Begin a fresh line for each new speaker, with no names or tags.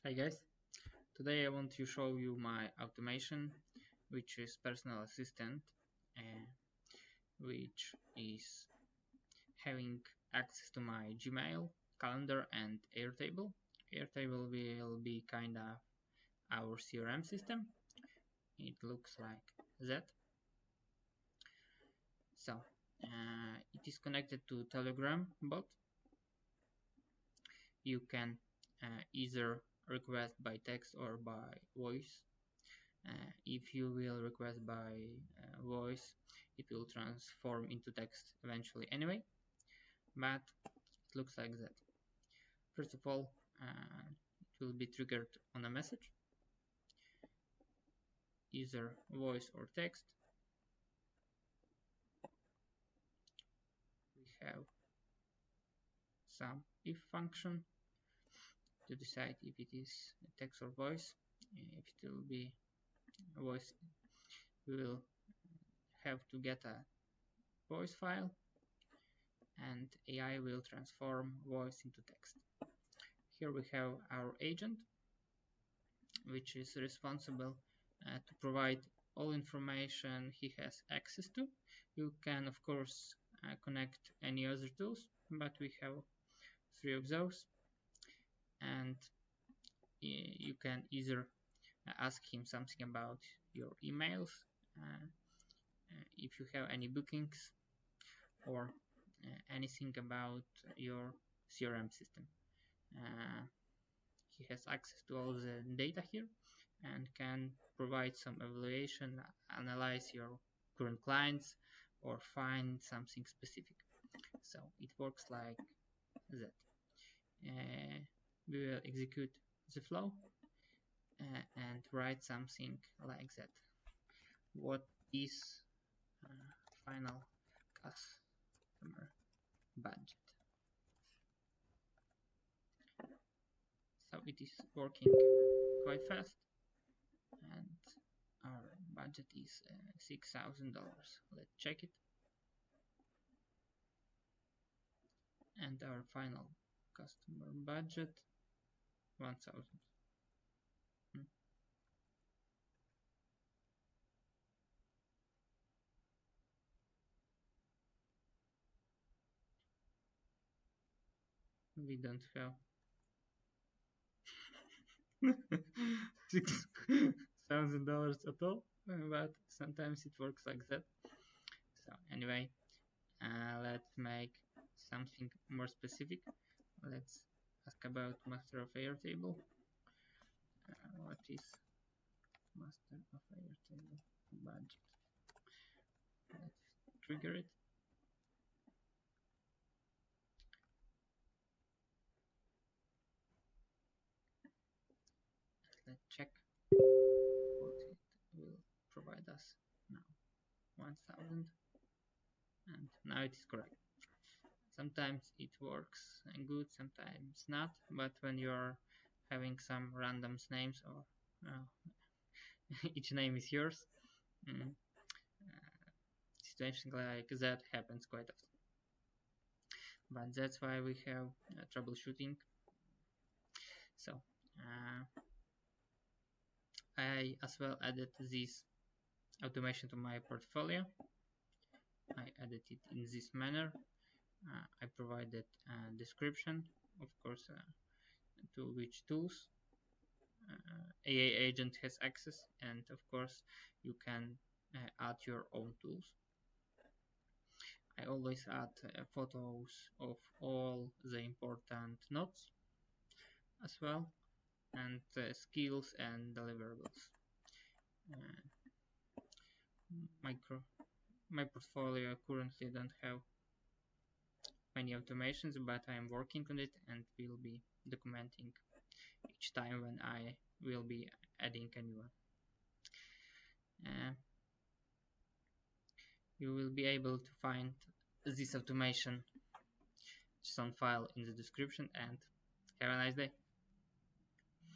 Hi guys, today I want to show you my automation, which is personal assistant, which is having access to my Gmail, calendar and Airtable. Airtable will be kind of our CRM system. It looks like that. So it is connected to Telegram bot. You can either request by text or by voice. If you will request by voice, it will transform into text eventually anyway, but it looks like that. First of all, it will be triggered on a message, either voice or text. We have some if function to decide if it is text or voice. If it will be voice, we will have to get a voice file, and AI will transform voice into text. Here we have our agent, which is responsible to provide all information he has access to. You can of course connect any other tools, but we have 3 of those, and you can either ask him something about your emails, if you have any bookings, or anything about your CRM system. He has access to all the data here and can provide some evaluation, analyze your current clients, or find something specific. So it works like that. We will execute the flow and write something like that. What is final customer budget? So it is working quite fast, and our budget is $6,000. Let's check it. And our final customer budget 1,000. We don't have $6,000 at all, but sometimes it works like that. So anyway, let's make something more specific. Let's ask about master of Airtable. What is master of Airtable budget? Let's trigger it. Let's check what it will provide us now. 1,000, and now it is correct. Sometimes it works good, sometimes not, but when you're having some random names, or each name is yours, situation like that happens quite often. But that's why we have troubleshooting. So I as well added this automation to my portfolio. I added it in this manner. I provided a description, of course, to which tools AI agent has access, and of course you can add your own tools. I always add photos of all the important nodes as well, and skills and deliverables. My portfolio currently don't have many automations, but I am working on it and will be documenting each time when I will be adding a new one. You will be able to find this automation just on file in the description, and have a nice day.